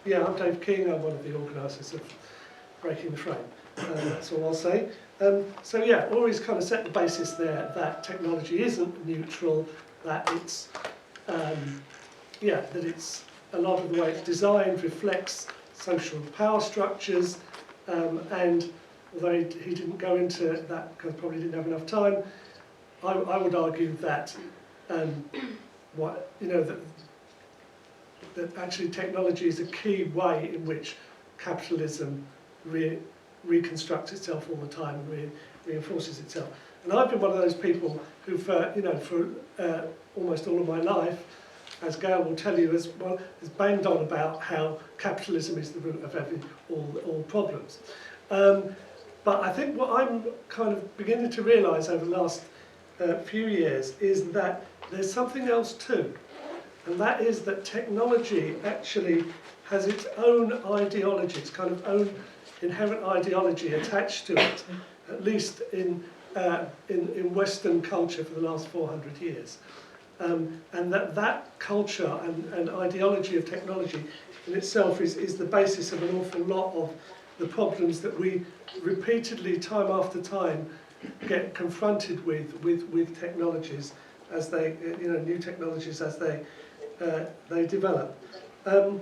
Yeah, I'm Dave King. I'm one of the organisers of Breaking the Frame. That's all I'll say. So yeah, always kind of set the basis there that technology isn't neutral, that it's that it's a lot of the way it's designed reflects social power structures, and although he didn't go into that because probably didn't have enough time, I would argue that that actually technology is a key way in which capitalism reconstructs itself all the time and reinforces itself. And I've been one of those people who've, for almost all of my life, as Gail will tell you, has banged on about how capitalism is the root of all problems. But I think what I'm kind of beginning to realise over the last few years is that there's something else too. And that is that technology actually has its own ideology, its kind of own inherent ideology attached to it, at least in Western culture for the last 400 years. And that culture and ideology of technology in itself is the basis of an awful lot of the problems that we repeatedly, time after time, get confronted with technologies as they, new technologies as they develop. And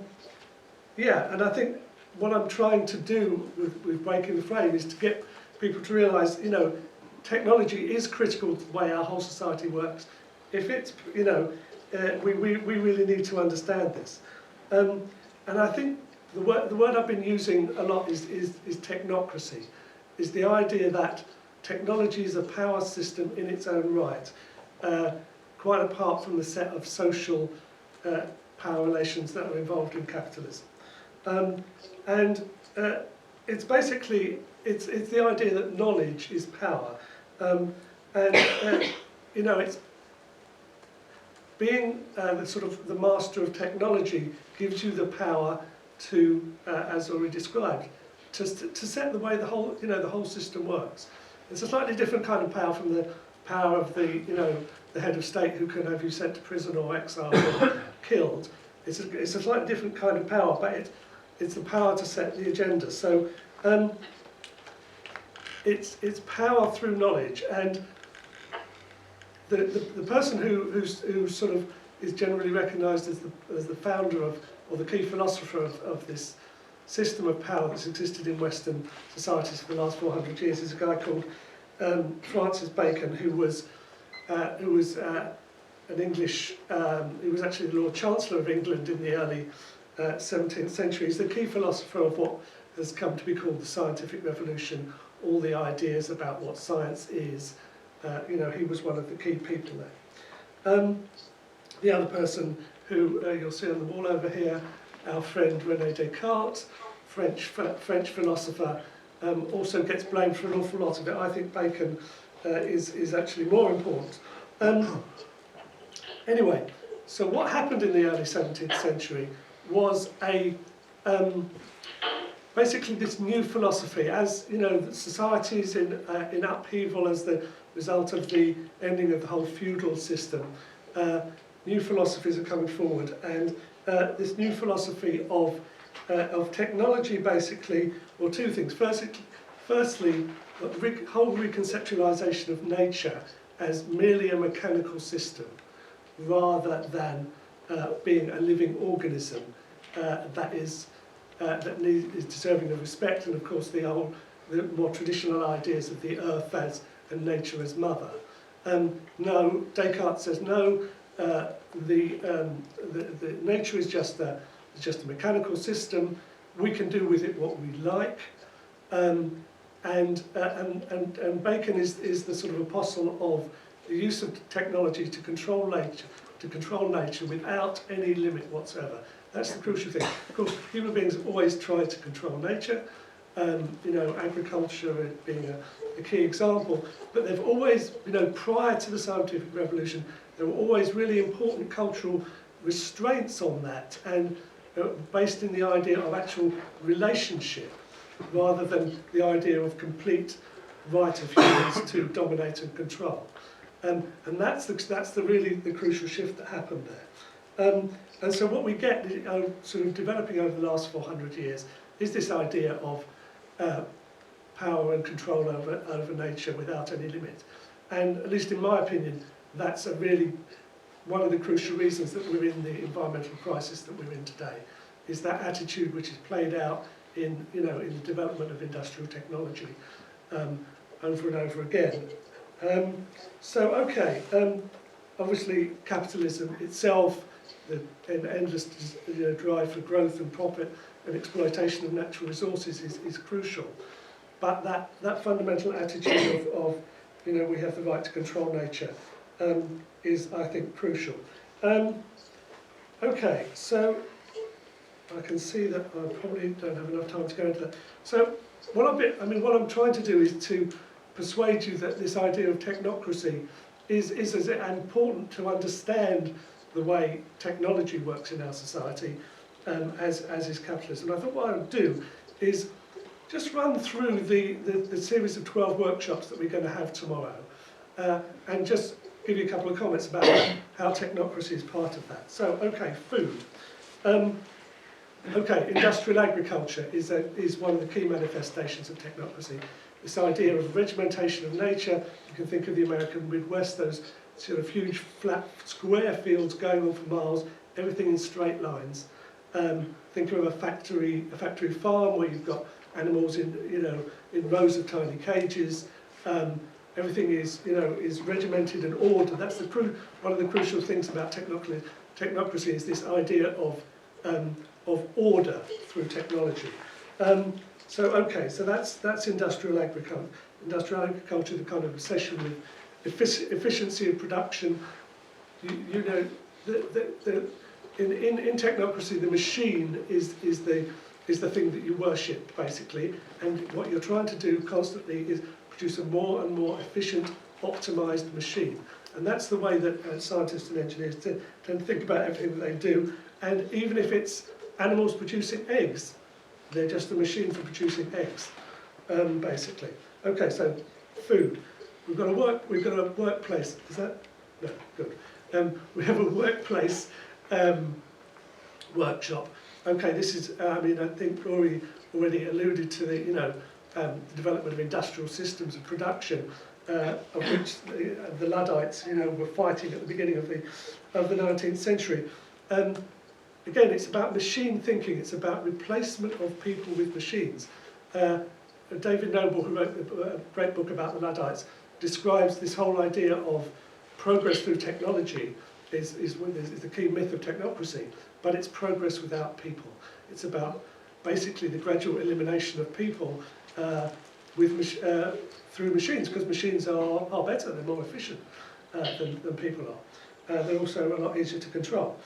I think what I'm trying to do with Breaking the Frame is to get people to realise, technology is critical to the way our whole society works. If it's, we really need to understand this. And I think the word I've been using a lot is technocracy, is the idea that technology is a power system in its own right, quite apart from the set of social power relations that are involved in capitalism. It's basically, it's the idea that knowledge is power. It's being the master of technology gives you the power to, as already described, to set the way the whole system works. It's a slightly different kind of power from the power of the head of state who can have you sent to prison or exiled or killed. It's a slightly different kind of power, but it's the power to set the agenda. So it's power through knowledge, and the person who sort of is generally recognised as the founder of, or the key philosopher of this system of power that's existed in Western societies for the last 400 years is a guy called Francis Bacon, who was an English, he was actually the Lord Chancellor of England in the early 17th century. He's the key philosopher of what has come to be called the scientific revolution, all the ideas about what science is. He was one of the key people there. The other person who you'll see on the wall over here, our friend René Descartes, French philosopher, also gets blamed for an awful lot of it. I think Bacon is actually more important. Anyway, so what happened in the early 17th century was basically this new philosophy, as societies in upheaval as the result of the ending of the whole feudal system. New philosophies are coming forward, and this new philosophy of technology, basically, or two things. Firstly, the whole reconceptualisation of nature as merely a mechanical system, rather than being a living organism that is deserving of respect, and of course the more traditional ideas of the earth as and nature as mother. No, Descartes says no. The nature is just a mechanical system. We can do with it what we like, and Bacon is the sort of apostle of the use of technology to control nature without any limit whatsoever. That's the crucial thing. Of course, human beings have always tried to control nature. Agriculture being a key example, but they've always, prior to the scientific revolution, there were always really important cultural restraints on that, and based in the idea of actual relationship, rather than the idea of complete right of humans to dominate and control. And that's really the crucial shift that happened And so what we get, sort of developing over the last 400 years, is this idea of power and control over nature without any limit. And at least in my opinion, that's a really one of the crucial reasons that we're in the environmental crisis that we're in today, is that attitude which is played out in in the development of industrial technology over and over again. Obviously capitalism itself, an endless drive for growth and profit and exploitation of natural resources is crucial. But that fundamental attitude of we have the right to control nature is, I think, crucial. Okay, so I can see that I probably don't have enough time to go into that. So what I'm trying to do is to persuade you that this idea of technocracy is as important to understand the way technology works in our society as is capitalism. And I thought what I would do is just run through the series of 12 workshops that we're going to have tomorrow and just give you a couple of comments about how technocracy is part of that. So, okay, food. Industrial agriculture is one of the key manifestations of technocracy. This idea of regimentation of nature. You can think of the American Midwest, those sort of huge flat square fields going on for miles, everything in straight lines. Think of a factory farm where you've got animals in rows of tiny cages. Everything is regimented and ordered. That's one of the crucial things about technocracy is this idea of order through technology. So that's industrial agriculture. Industrial agriculture, the kind of obsession with efficiency of production. In technocracy, the machine is the thing that you worship, basically, and what you're trying to do constantly is produce a more and more efficient, optimized machine. And that's the way that scientists and engineers tend to think about everything that they do. And even if it's animals producing eggs, they're just a machine for producing eggs, basically. Okay, so food. We've got a workplace. Is that? No, good. We have a workplace workshop. Okay, this is. I think Rory already alluded to the development of industrial systems of production, of which the Luddites were fighting at the beginning of the 19th century. Again, it's about machine thinking. It's about replacement of people with machines. David Noble, who wrote a great book about the Luddites, describes this whole idea of progress through technology is the key myth of technocracy, but it's progress without people. It's about basically the gradual elimination of people through machines, because machines are better, they're more efficient than people are. They're also a lot easier to control.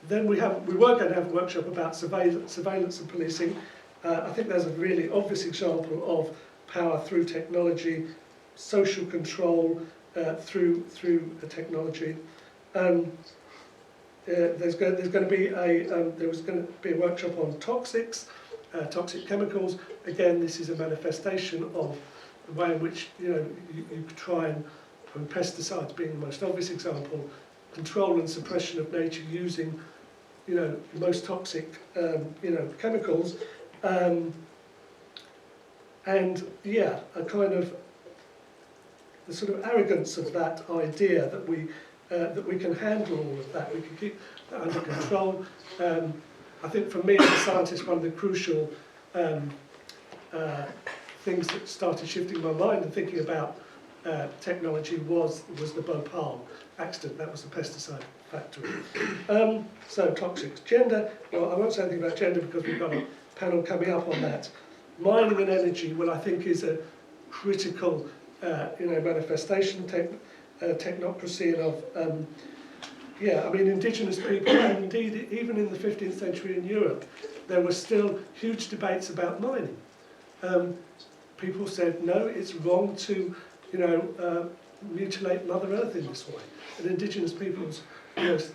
Then we were going to have a workshop about surveillance and policing. I think there's a really obvious example of power through technology, social control through the technology. There was going to be a workshop on toxics, toxic chemicals. Again, this is a manifestation of the way in which you try and pesticides being the most obvious example, control and suppression of nature using the most toxic chemicals, and a kind of the sort of arrogance of that idea that we can handle all of that, we can keep that under control. I think for me as a scientist, one of the crucial things that started shifting my mind and thinking about technology was the Bhopal accident. That was the pesticide factory. So toxics. Gender, well, I won't say anything about gender because we've got a panel coming up on that. Mining and energy, well, I think is a critical manifestation technocracy and of indigenous people, and indeed even in the 15th century in Europe there were still huge debates about mining. People said no, it's wrong to mutilate Mother Earth in this way, and indigenous peoples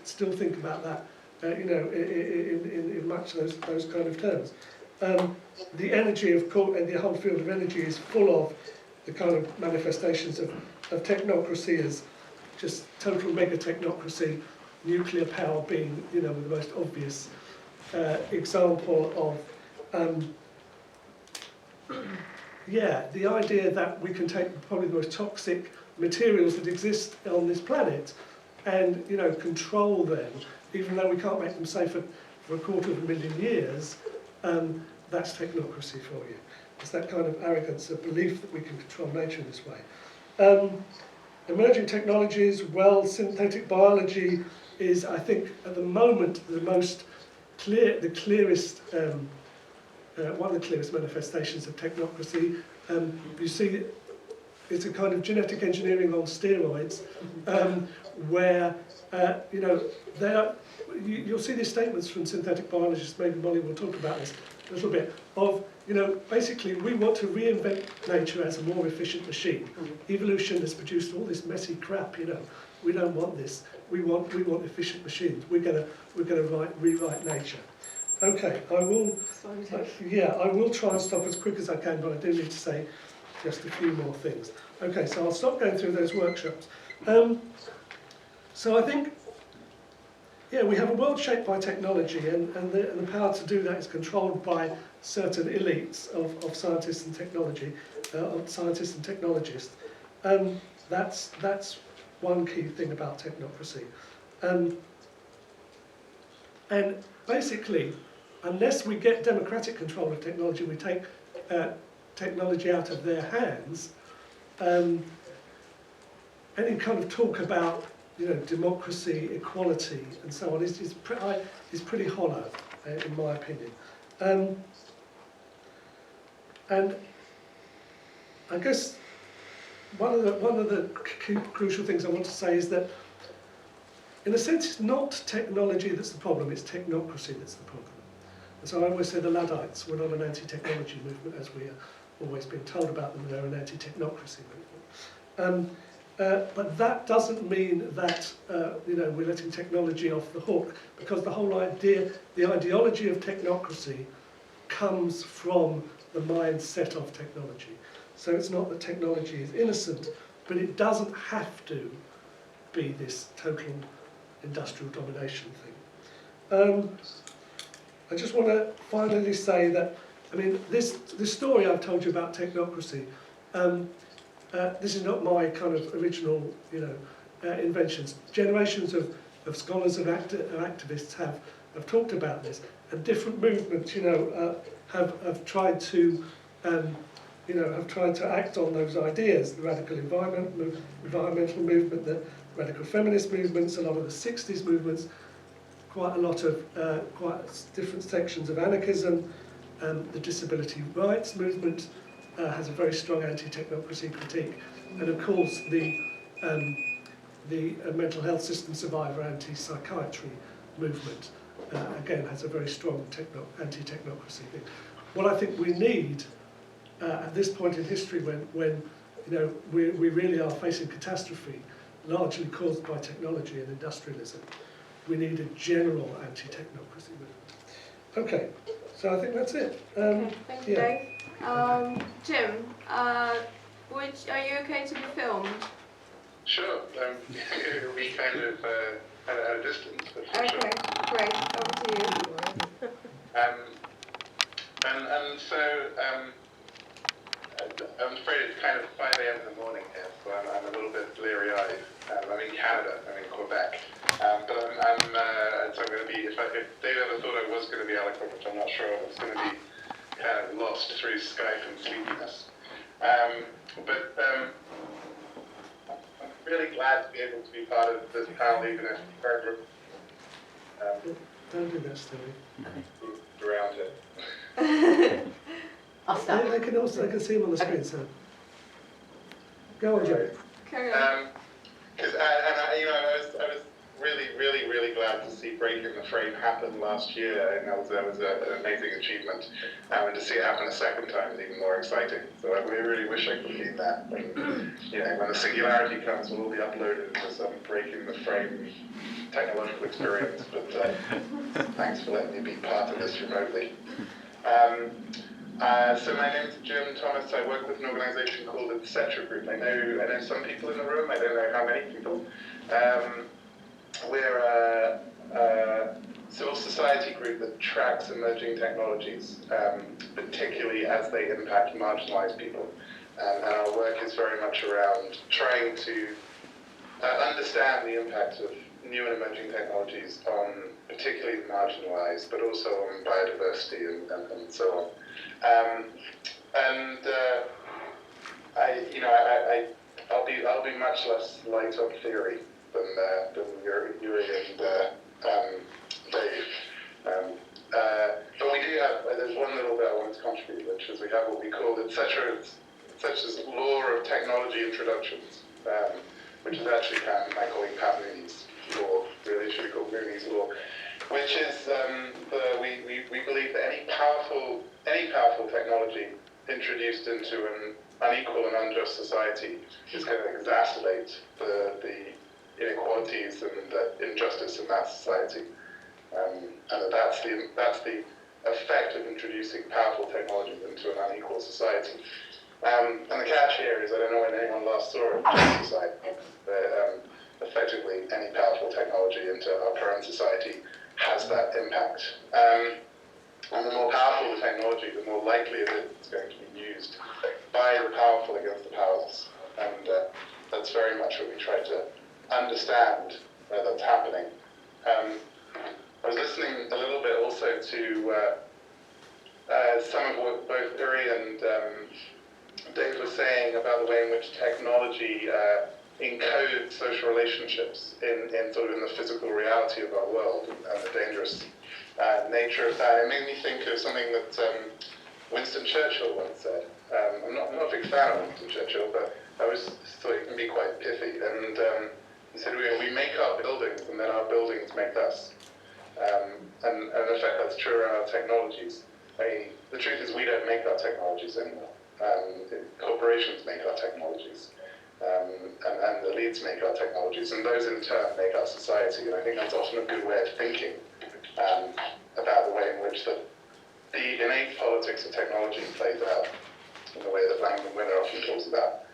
still think about that in much those kind of terms. The energy of and the whole field of energy is full of the kind of manifestations of technocracy as just total mega technocracy, nuclear power being, the most obvious example of, the idea that we can take probably the most toxic materials that exist on this planet and, control them, even though we can't make them safe for 250,000 years. That's technocracy for you. It's that kind of arrogance, a belief that we can control nature in this way. Emerging technologies, well, synthetic biology is, I think, at the moment, the clearest, one of the clearest manifestations of technocracy. You see, it's a kind of genetic engineering on steroids, where, you'll see these statements from synthetic biologists, maybe Molly will talk about this a little bit, of, basically we want to reinvent nature as a more efficient machine. Evolution has produced all this messy crap, we don't want this. We want efficient machines. We're gonna rewrite nature. Okay, I will try and stop as quick as I can, but I do need to say just a few more things. Okay, so I'll stop going through those workshops. So I think, we have a world shaped by technology, and the power to do that is controlled by certain elites of scientists and technology, scientists and technologists. That's one key thing about technocracy. And basically, unless we get democratic control of technology, we take technology out of their hands, any kind of talk about democracy, equality, and so on is pretty hollow, in my opinion. And I guess one of the crucial things I want to say is that, in a sense, it's not technology that's the problem; it's technocracy that's the problem. And so I always say the Luddites were not an anti-technology movement, as we are always being told about them. They're an anti-technocracy movement. But that doesn't mean that we're letting technology off the hook, because the whole idea, the ideology of technocracy, comes from the mindset of technology. So it's not that technology is innocent, but it doesn't have to be this total industrial domination thing. I just want to finally say that, this story I've told you about technocracy, this is not my kind of original, inventions. Generations of scholars and activists have talked about this, and different movements, have tried to, act on those ideas. The radical environmental movement, the radical feminist movements, a lot of the 60s movements, quite a lot of different sections of anarchism, the disability rights movement. Has a very strong anti-technocracy critique, and of course the mental health system survivor anti-psychiatry movement again has a very strong anti-technocracy thing. What I think we need at this point in history, when we really are facing catastrophe, largely caused by technology and industrialism, we need a general anti-technocracy movement. Okay, so I think that's it. Okay, thank you, Dave. Jim, are you okay to be filmed? Sure. It'll be kind of at a distance. Okay, sure. Great. Over to you. And so I'm afraid it's kind of 5 a.m. in the morning here, so I'm a little bit bleary-eyed. I'm in Canada. I'm in Quebec. But so I'm going to be. If Dave ever thought I was going to be eloquent, which I'm not sure, it's going to be lost through Skype and sleepiness. But I'm really glad to be able to be part of this panel, even if Don't do that, Stevie. around it. I'll stop. They can see him on the screen, so go on, Joe. Carry on. Because I was really glad to see Breaking the Frame happen last year, and that was an amazing achievement. And to see it happen a second time is even more exciting. So I really wish I could lead that. When the singularity comes, we'll all be uploaded into some Breaking the Frame technological experience. But thanks for letting me be part of this remotely. So my name's Jim Thomas. I work with an organisation called the Etc. Group. I know some people in the room. I don't know how many people. we're a civil society group that tracks emerging technologies, particularly as they impact marginalized people. And our work is very much around trying to understand the impact of new and emerging technologies on particularly the marginalized, but also on biodiversity and so on. I'll be much less light on theory than Yuri and Dave. But we do have, there's one little bit I wanted to contribute, which is we have what we call such as law of technology introductions, which is actually my colleague Pat Mooney's law, really should be called Mooney's law, which is we believe that any powerful technology introduced into an unequal and unjust society is going to exacerbate the inequalities and the injustice in that society, and that's the effect of introducing powerful technology into an unequal society. And the catch here is I don't know when anyone last saw a just society. Effectively, any powerful technology into our current society has that impact. And the more powerful the technology, the more likely it is it's going to be used by the powerful against the powerless. And that's very much what we try to understand that's happening. I was listening a little bit also to some of what both Uri and Dave were saying about the way in which technology encodes social relationships in sort of in the physical reality of our world and the dangerous nature of that. It made me think of something that Winston Churchill once said. I'm not a big fan of Winston Churchill, but I always thought he can be quite pithy. And he said, we make our buildings, and then our buildings make us. And in fact, that's true around our technologies. The truth is we don't make our technologies anymore. Corporations make our technologies. And the elites make our technologies, and those in turn make our society. And I think that's often a good way of thinking about the way in which the innate politics of technology plays out, in the way that Langdon Winner often talks about.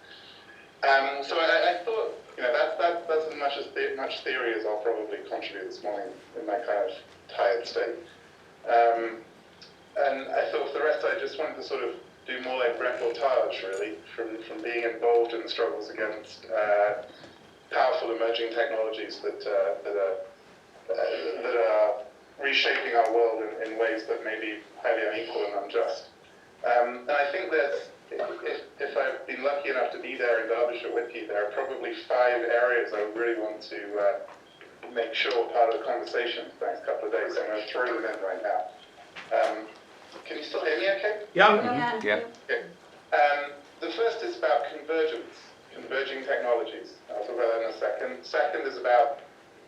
So I thought, that's as much theory as I'll probably contribute this morning in my kind of tired state. And I thought for the rest, I just wanted to sort of do more like reportage, really, from being involved in the struggles against powerful emerging technologies that are reshaping our world in ways that may be highly unequal and unjust. And I think that if I've been lucky enough to be there in Derbyshire with you, there are probably 5 areas I really want to make sure part of the conversation for the next couple of days. So I'm going to throw them in right now. Can you still hear me okay? Yeah. Yeah. Okay. The first is about converging technologies. I'll talk about that in a second. Second is about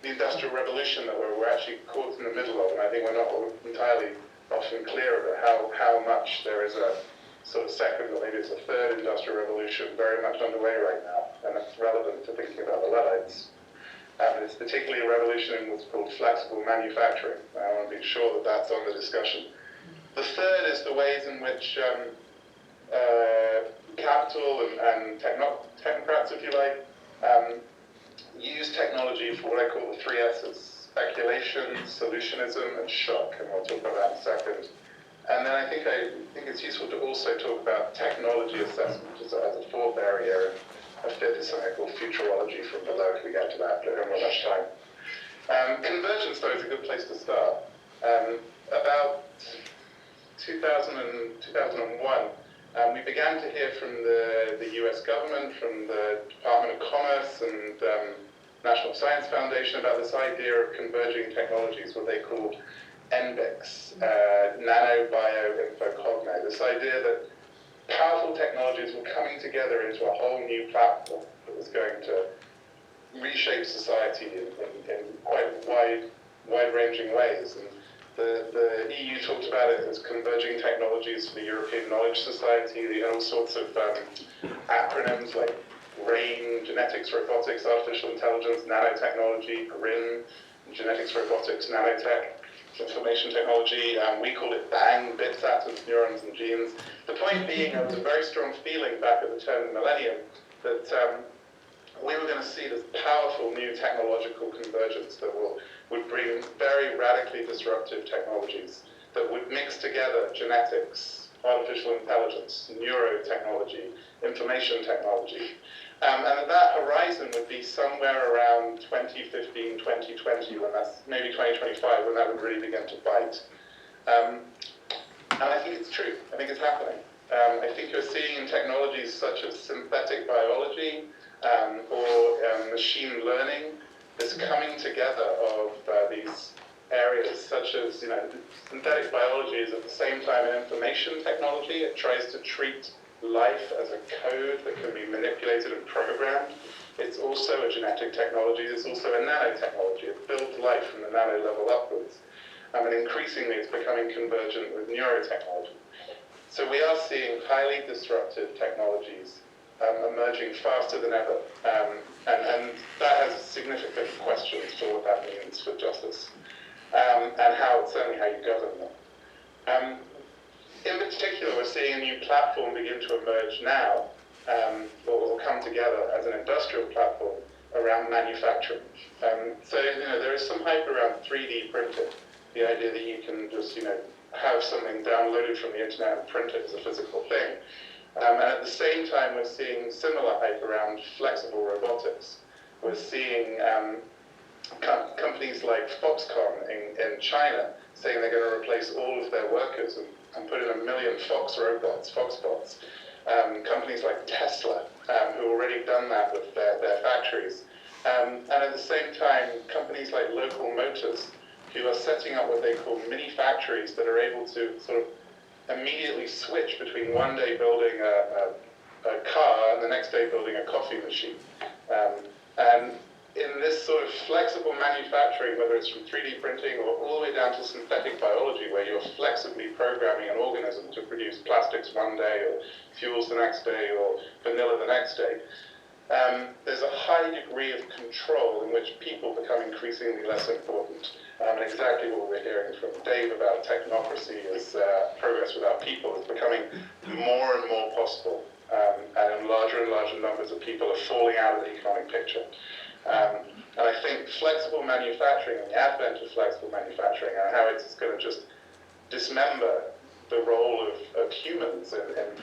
the Industrial Revolution that we're actually caught in the middle of, and I think we're not entirely often clear about how much there is a sort of second, or maybe it's a third Industrial Revolution very much underway right now, and it's relevant to thinking about the Luddites. It's particularly a revolution in what's called flexible manufacturing. I want to be sure that that's on the discussion. The third is the ways in which capital and technocrats, if you like, use technology for what I call the 3 S's: speculation, solutionism, and shock, and we'll talk about that in a second. And then I think it's useful to also talk about technology assessment as a 4th area, and a 5th is something called futurology from below if we get to that, but I don't have much time. Convergence, though, is a good place to start. About 2000 and 2001, we began to hear from the US government, from the Department of Commerce and National Science Foundation about this idea of converging technologies, what they called NBICs, nano, bio, info, cogno. This idea that powerful technologies were coming together into a whole new platform that was going to reshape society in quite wide-ranging ways. And the EU talked about it as converging technologies for the European Knowledge Society. They had all sorts of acronyms like RAIN, genetics, robotics, artificial intelligence, nanotechnology, GRIN, genetics, robotics, nanotech, information technology. We called it BANG, bits, atoms, neurons, and genes. The point being, there was a very strong feeling back at the turn of the millennium that we were going to see this powerful new technological convergence that would bring very radically disruptive technologies that would mix together genetics, artificial intelligence, neurotechnology, information technology. And that horizon would be somewhere around 2015, 2020, when that's maybe 2025, when that would really begin to bite. And I think it's true. I think it's happening. I think you're seeing in technologies such as synthetic biology or machine learning, this coming together of these areas such as, synthetic biology is at the same time an information technology. It tries to treat life as a code that can be manipulated and programmed. It's also a genetic technology. It's also a nanotechnology. It builds life from the nano level upwards. And increasingly it's becoming convergent with neurotechnology. So we are seeing highly disruptive technologies emerging faster than ever. And that has significant questions for what that means for justice. And certainly how you govern them. In particular, we're seeing a new platform begin to emerge now, or will come together as an industrial platform around manufacturing. So, there is some hype around 3D printing, the idea that you can just, have something downloaded from the internet and print it as a physical thing. And at the same time, we're seeing similar hype around flexible robotics. We're seeing companies like Foxconn in China saying they're going to replace all of their workers and put in 1 million Foxbots. Companies like Tesla, who already done that with their factories. And at the same time, companies like Local Motors, who are setting up what they call mini factories that are able to sort of immediately switch between one day building a car and the next day building a coffee machine. And in this sort of flexible manufacturing, whether it's from 3D printing or all the way down to synthetic biology, where you're flexibly programming an organism to produce plastics one day or fuels the next day or vanilla the next day, there's a high degree of control in which people become increasingly less important. And exactly what we're hearing from Dave about technocracy is progress without people is becoming more and more possible. And larger and larger numbers of people are falling out of the economic picture. And I think flexible manufacturing and the advent of flexible manufacturing and how it's going to just dismember the role of humans in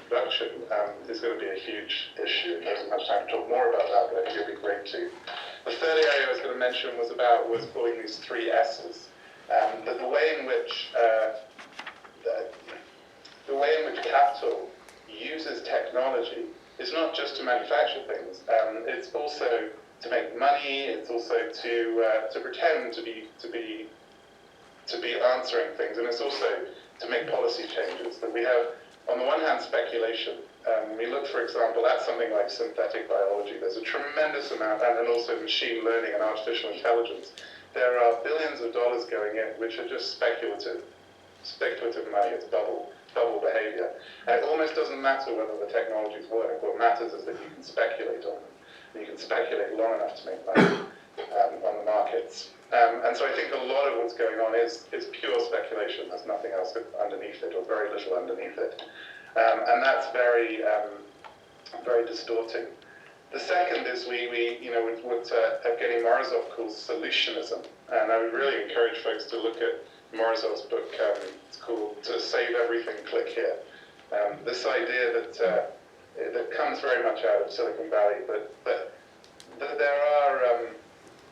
production is going to be a huge issue. There isn't much time to talk more about that, but I think it'd be great too. The third area I was going to mention was calling these 3 S's. The way in which capital uses technology is not just to manufacture things. It's also to make money. It's also to pretend to be answering things, and it's also to make policy changes. That we have, on the one hand, speculation. We look, for example, at something like synthetic biology. There's a tremendous amount, and then also machine learning and artificial intelligence. There are billions of dollars going in, which are just speculative money. It's bubble behavior. And it almost doesn't matter whether the technologies work. What matters is that you can speculate on them. And you can speculate long enough to make money on the markets. And so I think a lot of what's going on is pure speculation. There's nothing else underneath it, or very little underneath it. And that's very distorting. The second is what Evgeny Morozov calls solutionism. And I would really encourage folks to look at Morozov's book. It's called To Save Everything, Click Here. This idea that comes very much out of Silicon Valley, but there are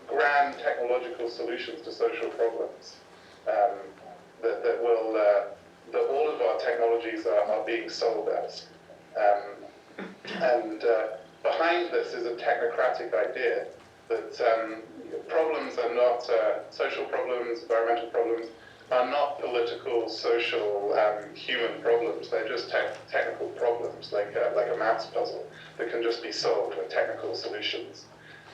grand technological solutions to social problems that all of our technologies are being sold as. And behind this is a technocratic idea that problems are not, social problems, environmental problems, are not political, social, human problems. They're just technical problems, like a maths puzzle that can just be solved with technical solutions.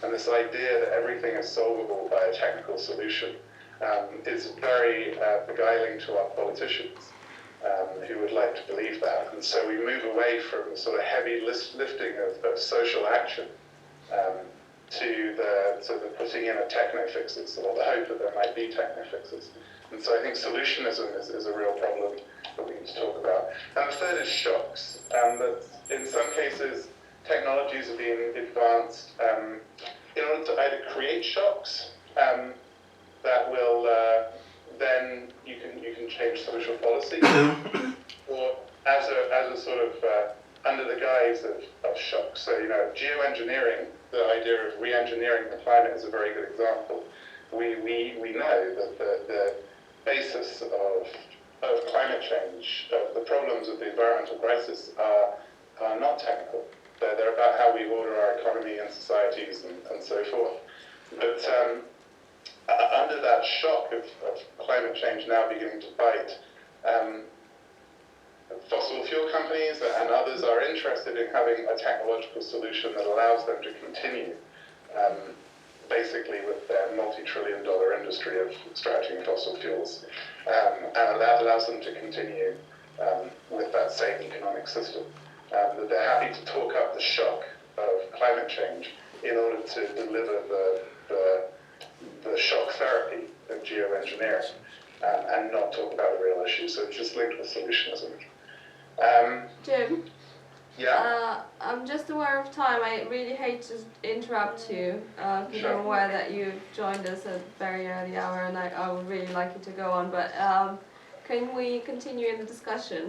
And this idea that everything is solvable by a technical solution is very beguiling to our politicians who would like to believe that. And so we move away from the sort of heavy lifting of social action to the putting in of techno-fixes, or the hope that there might be techno-fixes. And so I think solutionism is a real problem that we need to talk about. And the third is shocks. That in some cases, technologies are being advanced in order to either create shocks that will then you can change social policy, or as a sort of under the guise of shocks. So geoengineering, the idea of re-engineering the climate is a very good example. We know that the basis of climate change, of the problems of the environmental crisis are not technical. They're about how we order our economy and societies and so forth. But under that shock of climate change now beginning to bite, fossil fuel companies and others are interested in having a technological solution that allows them to continue basically with their multi-trillion-dollar industry of extracting fossil fuels, and that allows them to continue with that same economic system. That they're happy to talk up the shock of climate change in order to deliver the shock therapy of geoengineering and not talk about the real issue. So it's just linked with solutionism. Jim? Yeah? I'm just aware of time. I really hate to interrupt you because Sure. I'm aware that you joined us at a very early hour and I would really like you to go on. But can we continue in the discussion?